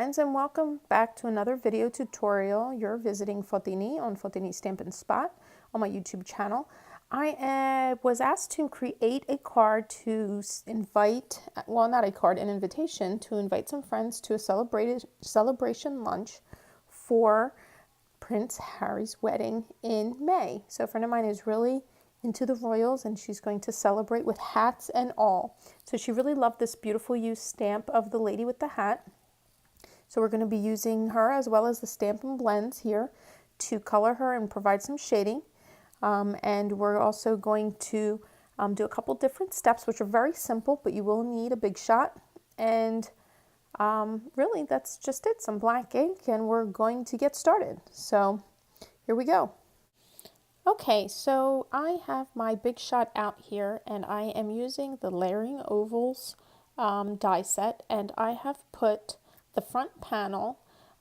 friends, and welcome back to another video tutorial. You're visiting Fotini on Fotini Stampin' Spot on my YouTube channel. I was asked to create a card to invite, well, not a card, an invitation to invite some friends to a celebration lunch for Prince Harry's wedding in May. So a friend of mine is really into the royals and she's going to celebrate with hats and all. So she really loved this beautiful used stamp of the lady with the hat. So we're going to be using her as well as the Stampin' Blends here to color her and provide some shading. And we're also going to do a couple different steps, which are very simple, but you will need a big shot. And really, that's just it, some black ink, and we're going to get started. So here we go. Okay, so I have my big shot out here, and I am using the Layering Ovals die set, and I have put the front panel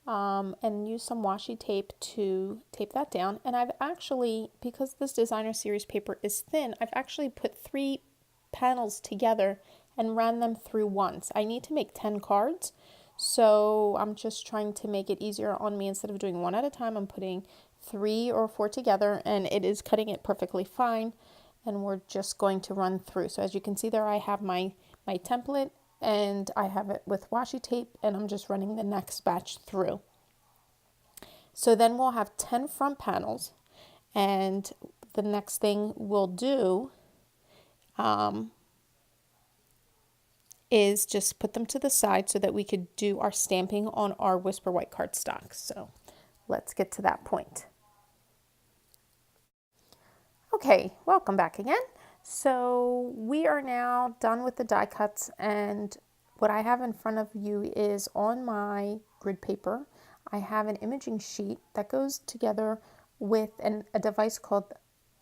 and use some washi tape to tape that down. And I've actually, because this designer series paper is thin, I've actually put 3 panels together and ran them through once. I need to make 10 cards, so I'm just trying to make it easier on me. Instead of doing one at a time, I'm putting 3 or 4 together, and it is cutting it perfectly fine. And we're just going to run through. So as you can see there, I have my template, and I have it with washi tape, and I'm just running the next batch through. So then we'll have 10 front panels, and the next thing we'll do is just put them to the side so that we could do our stamping on our Whisper White cardstock. So let's get to that point. Okay, welcome back again. So we are now done with the die cuts, and what I have in front of you is on my grid paper, I have an imaging sheet that goes together with a device called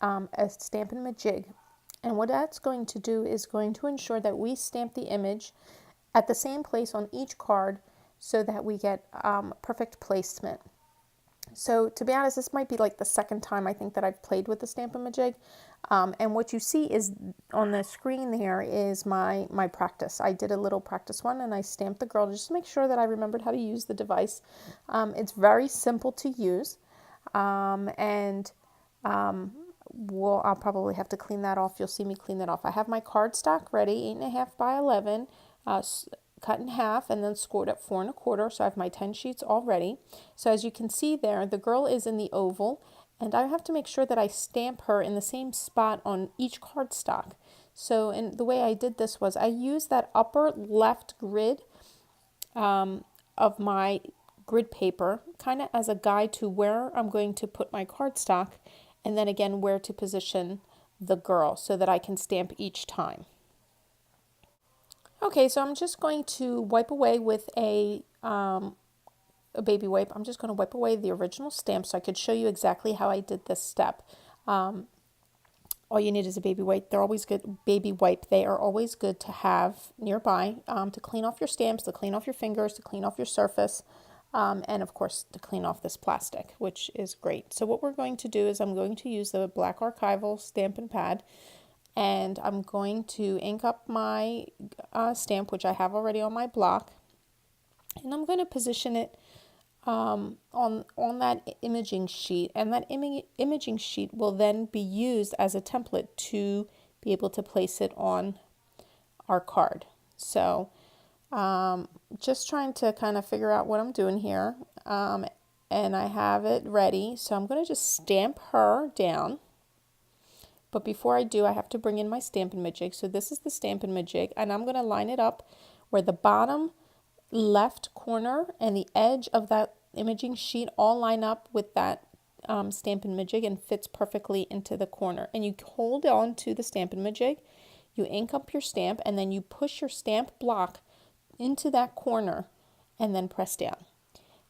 a Stampin' Majig. And what that's going to do is going to ensure that we stamp the image at the same place on each card so that we get perfect placement. So to be honest, this might be like the second time I think that I've played with the Stampin' Majig. And what you see is on the screen there is my practice. I did a little practice one and I stamped the girl just to make sure that I remembered how to use the device. It's very simple to use. I'll probably have to clean that off. You'll see me clean that off. I have my cardstock ready, 8.5 by 11. Cut in half and then scored at 4 1/4, so I have my 10 sheets all ready. So as you can see there, the girl is in the oval, and I have to make sure that I stamp her in the same spot on each cardstock. So the way I did this was I used that upper left grid of my grid paper kind of as a guide to where I'm going to put my cardstock, and then again where to position the girl so that I can stamp each time. Okay, so I'm just going to wipe away with a baby wipe. I'm just going to wipe away the original stamp so I could show you exactly how I did this step. All you need is a baby wipe. They're always good. Baby wipe. They are always good to have nearby to clean off your stamps, to clean off your fingers, to clean off your surface, and of course to clean off this plastic, which is great. So what we're going to do is I'm going to use the Black Archival Stampin' Pad. And I'm going to ink up my stamp, which I have already on my block, and I'm going to position it on that imaging sheet, and that imaging sheet will then be used as a template to be able to place it on our card. So just trying to kind of figure out what I'm doing here, and I have it ready, so I'm going to just stamp her down. But before I do, I have to bring in my Stampin' Majig. So this is the Stampin' Majig, and I'm going to line it up where the bottom left corner and the edge of that imaging sheet all line up with that Stampin' Majig and fits perfectly into the corner. And you hold on to the Stampin' Majig, you ink up your stamp, and then you push your stamp block into that corner and then press down.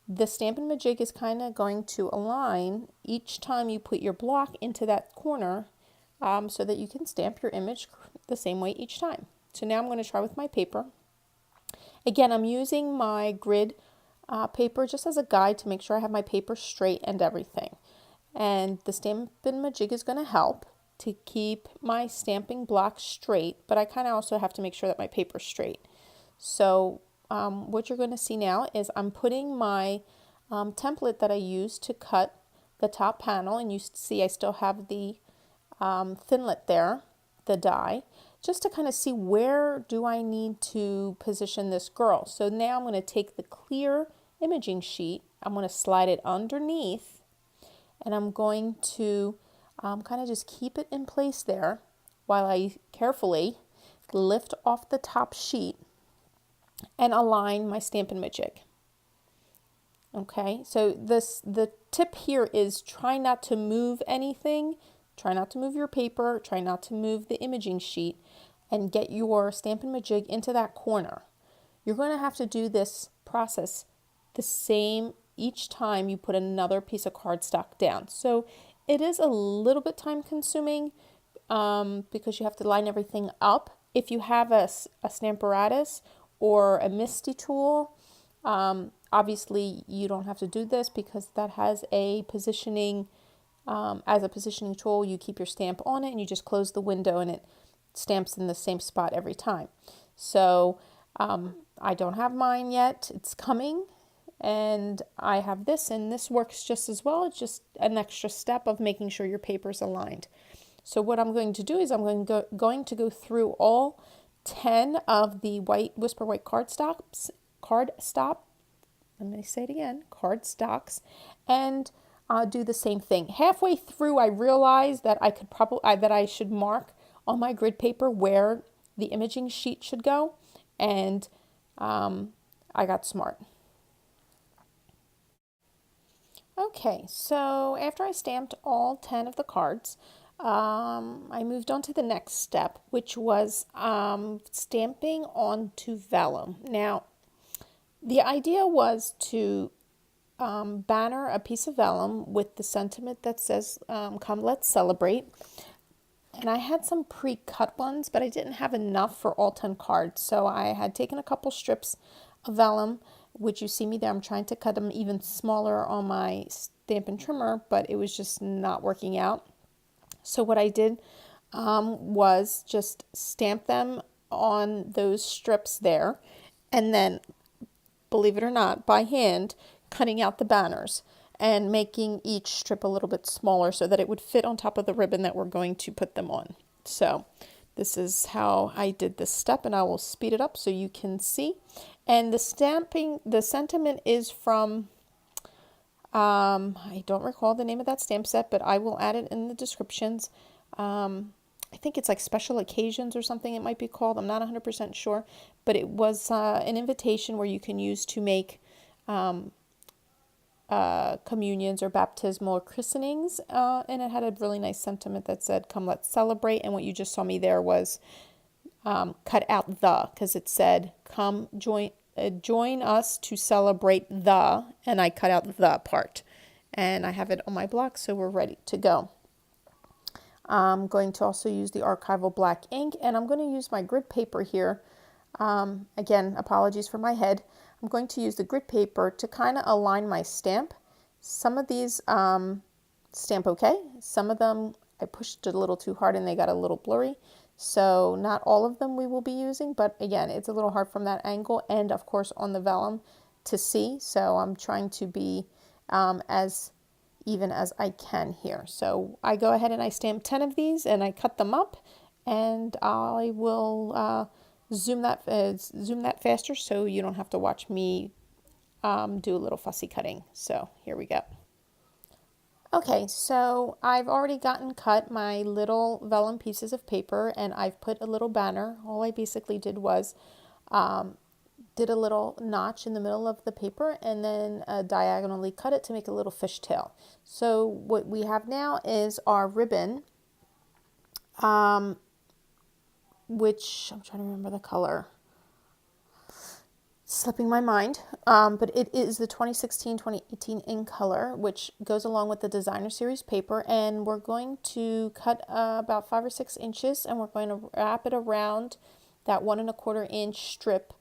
The Stampin' Majig is kind of going to align each time you put your block into that corner, so that you can stamp your image the same way each time. So now I'm going to try with my paper. Again, I'm using my grid paper just as a guide to make sure I have my paper straight and everything. And the Stampin' Majig is going to help to keep my stamping block straight, but I kind of also have to make sure that my paper's straight. So what you're going to see now is I'm putting my template that I used to cut the top panel, and you see I still have the thinlet there, the die, just to kind of see where do I need to position this girl. So now I'm going to take the clear imaging sheet, I'm going to slide it underneath, and I'm going to kind of just keep it in place there while I carefully lift off the top sheet and align my Stampin' Magic. Okay, so the tip here is try not to move anything, try not to move your paper, try not to move the imaging sheet, and get your Stampin' Majig into that corner. You're going to have to do this process the same each time you put another piece of cardstock down. So it is a little bit time consuming because you have to line everything up. If you have a Stamparatus or a Misty tool, obviously you don't have to do this because that has a positioning, as a positioning tool, you keep your stamp on it and you just close the window and it stamps in the same spot every time. So I don't have mine yet, it's coming, and I have this, and this works just as well. It's just an extra step of making sure your paper's aligned. So what I'm going to do is I'm going to go through all 10 of the Whisper White cardstocks, let me say it again, cardstocks, and do the same thing. Halfway through, I realized that I should mark on my grid paper where the imaging sheet should go, and I got smart. Okay, so after I stamped all 10 of the cards, I moved on to the next step, which was stamping onto vellum. Now, the idea was to banner a piece of vellum with the sentiment that says, come let's celebrate. And I had some pre-cut ones, but I didn't have enough for all 10 cards. So I had taken a couple strips of vellum, which you see me there. I'm trying to cut them even smaller on my Stampin' Trimmer, but it was just not working out. So what I did was just stamp them on those strips there, and then, believe it or not, by hand, cutting out the banners and making each strip a little bit smaller so that it would fit on top of the ribbon that we're going to put them on. So this is how I did this step, and I will speed it up so you can see. And the sentiment is from, I don't recall the name of that stamp set, but I will add it in the descriptions. I think it's like Special Occasions or something it might be called. I'm not 100% sure, but it was an invitation where you can use to make communions or baptismal or christenings, and it had a really nice sentiment that said, come let's celebrate. And what you just saw me there was cut out the, because it said, come join us to celebrate the, and I cut out the part. And I have it on my block, so we're ready to go. I'm going to also use the archival black ink, and I'm going to use my grid paper here. Again, apologies for my head. I'm going to use the grid paper to kind of align my stamp. Some of these stamp okay. Some of them I pushed a little too hard and they got a little blurry. So not all of them we will be using, but again, it's a little hard from that angle and of course on the vellum to see. So I'm trying to be as even as I can here. So I go ahead and I stamp 10 of these and I cut them up, and I will zoom that faster so you don't have to watch me do a little fussy cutting. So here we go. Okay, so I've already gotten cut my little vellum pieces of paper, and I've put a little banner. All I basically did was did a little notch in the middle of the paper and then diagonally cut it to make a little fishtail. So what we have now is our ribbon, which I'm trying to remember the color. Slipping my mind, but it is the 2016-2018 in color, which goes along with the designer series paper, and we're going to cut about 5 or 6 inches, and we're going to wrap it around that 1 1/4 inch strip.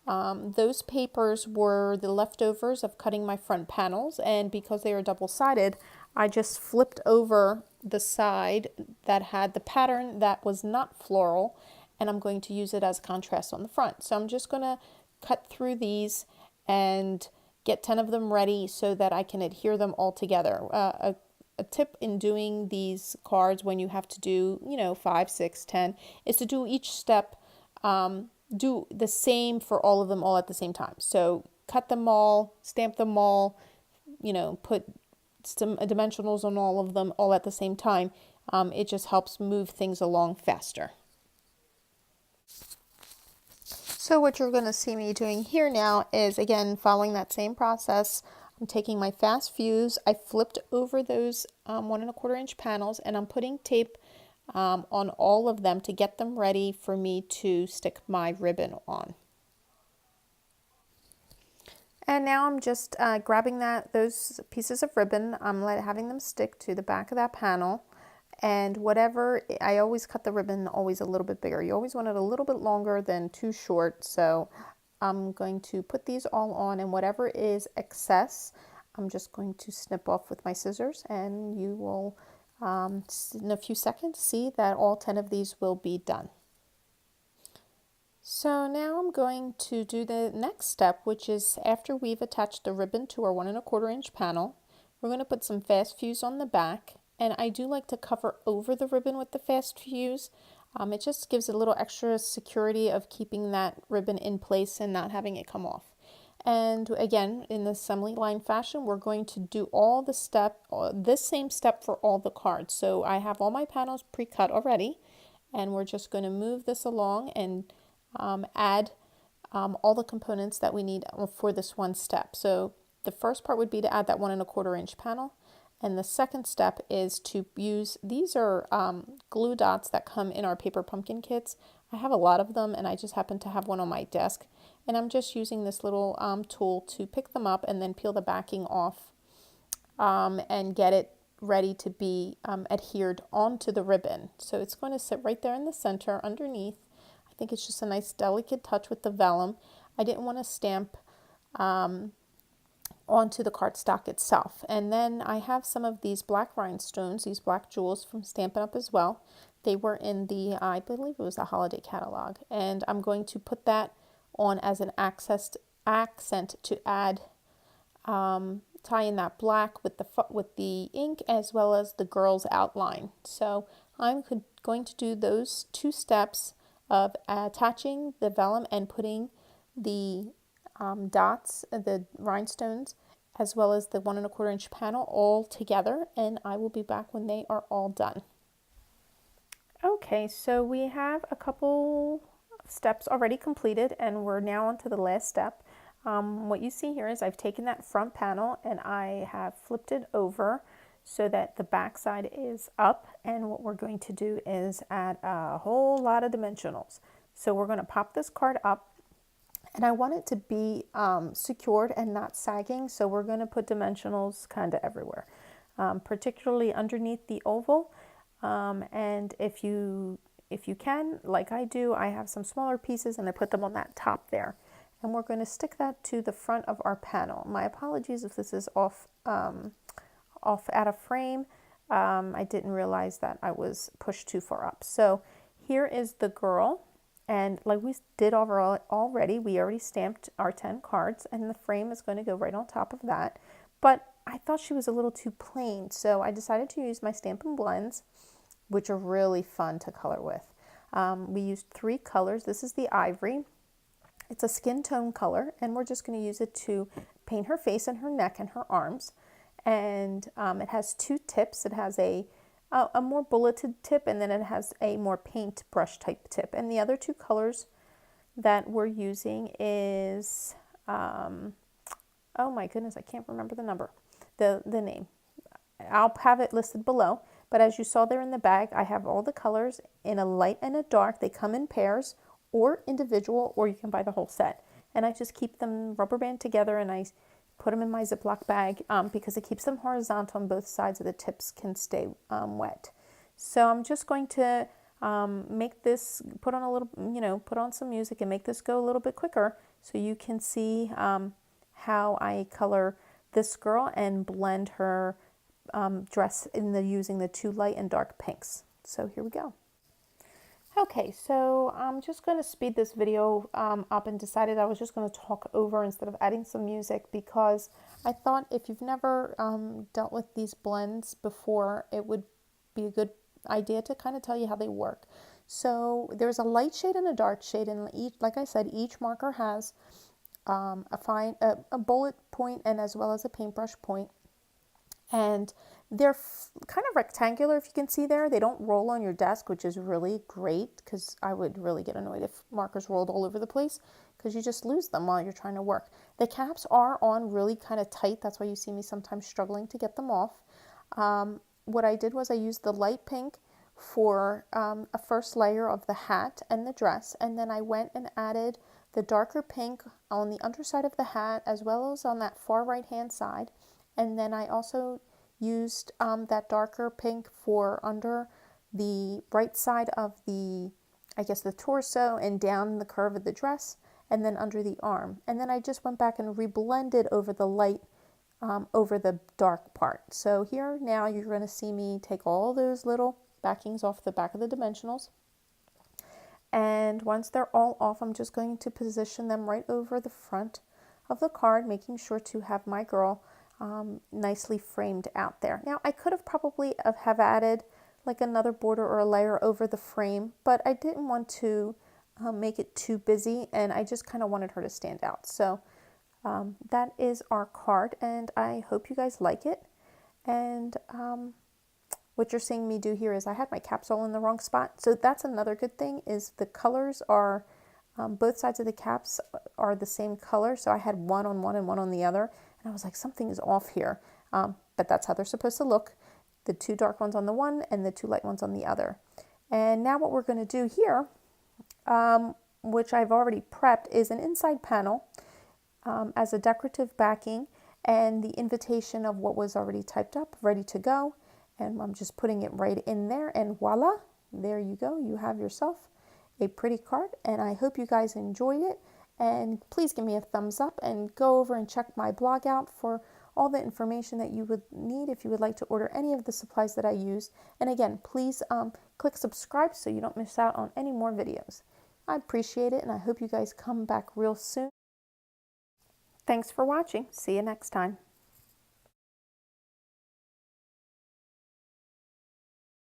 Those papers were the leftovers of cutting my front panels, and because they are double-sided, I just flipped over the side that had the pattern that was not floral, and I'm going to use it as contrast on the front. So I'm just going to cut through these and get 10 of them ready so that I can adhere them all together. A tip in doing these cards when you have to do, 5, 6, 10, is to do each step, do the same for all of them all at the same time. So cut them all, stamp them all, put some dimensionals on all of them all at the same time. It just helps move things along faster. So what you're going to see me doing here now is, again, following that same process. I'm taking my fast fuse, I flipped over those 1¼ inch panels, and I'm putting tape on all of them to get them ready for me to stick my ribbon on. And now I'm just grabbing those pieces of ribbon, I'm having them stick to the back of that panel. And whatever, I always cut the ribbon always a little bit bigger. You always want it a little bit longer than too short. So I'm going to put these all on, and whatever is excess, I'm just going to snip off with my scissors, and you will, in a few seconds, see that all 10 of these will be done. So now I'm going to do the next step, which is after we've attached the ribbon to our 1¼ inch panel, we're going to put some fast fuse on the back. And I do like to cover over the ribbon with the fast fuse. It just gives a little extra security of keeping that ribbon in place and not having it come off. And again, in the assembly line fashion, we're going to do this same step for all the cards. So I have all my panels pre-cut already, and we're just going to move this along and add all the components that we need for this one step. So the first part would be to add that 1¼ inch panel. And the second step is to use, these are glue dots that come in our paper pumpkin kits. I have a lot of them, and I just happen to have one on my desk. And I'm just using this little tool to pick them up and then peel the backing off and get it ready to be adhered onto the ribbon. So it's going to sit right there in the center underneath. I think it's just a nice delicate touch with the vellum. I didn't want to stamp onto the cardstock itself. And then I have some of these black rhinestones, these black jewels from Stampin' Up! As well. They were in the, I believe it was the holiday catalog. And I'm going to put that on as an accent to add, tie in that black with the ink as well as the girl's outline. So I'm going to do those 2 steps of attaching the vellum and putting the dots, the rhinestones, as well as the 1¼ inch panel all together, and I will be back when they are all done. Okay, so we have a couple steps already completed, and we're now on to the last step. What you see here is I've taken that front panel and I have flipped it over so that the back side is up, and what we're going to do is add a whole lot of dimensionals. So we're going to pop this card up, and I want it to be secured and not sagging, so we're going to put dimensionals kind of everywhere, particularly underneath the oval. And if you can, like I do, I have some smaller pieces and I put them on that top there. And we're going to stick that to the front of our panel. My apologies if this is off out of frame. I didn't realize that I was pushed too far up. So here is the girl. And like we did overall already, we already stamped our 10 cards, and the frame is going to go right on top of that. But I thought she was a little too plain, so I decided to use my Stampin' Blends, which are really fun to color with. We used 3 colors. This is the ivory. It's a skin tone color, and we're just going to use it to paint her face and her neck and her arms. And it has 2 tips. It has a more bulleted tip, and then it has a more paintbrush type tip. And the other 2 colors that we're using is, oh my goodness, I can't remember the name. I'll have it listed below. But as you saw there in the bag, I have all the colors in a light and a dark. They come in pairs or individual, or you can buy the whole set. And I just keep them rubber band together, and I put them in my Ziploc bag because it keeps them horizontal on both sides of the tips can stay wet. So I'm just going to make this, put on some music and make this go a little bit quicker so you can see how I color this girl and blend her dress using the 2 light and dark pinks. So here we go. Okay, so I'm just going to speed this video up and decided I was just going to talk over instead of adding some music because I thought if you've never dealt with these blends before, it would be a good idea to kind of tell you how they work. So there's a light shade and a dark shade, and each, like I said, each marker has a bullet point and as well as a paintbrush point. And they're kind of rectangular, if you can see there. They don't roll on your desk, which is really great because I would really get annoyed if markers rolled all over the place because you just lose them while you're trying to work. The caps are on really kind of tight. That's why you see me sometimes struggling to get them off. What I did was I used the light pink for a first layer of the hat and the dress, and then I went and added the darker pink on the underside of the hat as well as on that far right hand side. And then I also used that darker pink for under the right side of the, I guess, the torso and down the curve of the dress, and then under the arm. And then I just went back and reblended over the light over the dark part. So here now you're going to see me take all those little backings off the back of the dimensionals. And once they're all off, I'm just going to position them right over the front of the card, making sure to have my girl nicely framed out there. Now I could have probably have added like another border or a layer over the frame, but I didn't want to make it too busy, and I just kind of wanted her to stand out. So that is our card, and I hope you guys like it. And what you're seeing me do here is I had my caps all in the wrong spot. So that's another good thing, is the colors are, both sides of the caps are the same color. So I had one on one and one on the other. And I was like, something is off here. But that's how they're supposed to look. The two dark ones on the one and the two light ones on the other. And now what we're going to do here, which I've already prepped, is an inside panel as a decorative backing and the invitation of what was already typed up, ready to go. And I'm just putting it right in there, and voila, there you go. You have yourself a pretty card, and I hope you guys enjoyed it. And please give me a thumbs up and go over and check my blog out for all the information that you would need if you would like to order any of the supplies that I use. And again, please click subscribe so you don't miss out on any more videos. I appreciate it, and I hope you guys come back real soon. Thanks for watching. See you next time.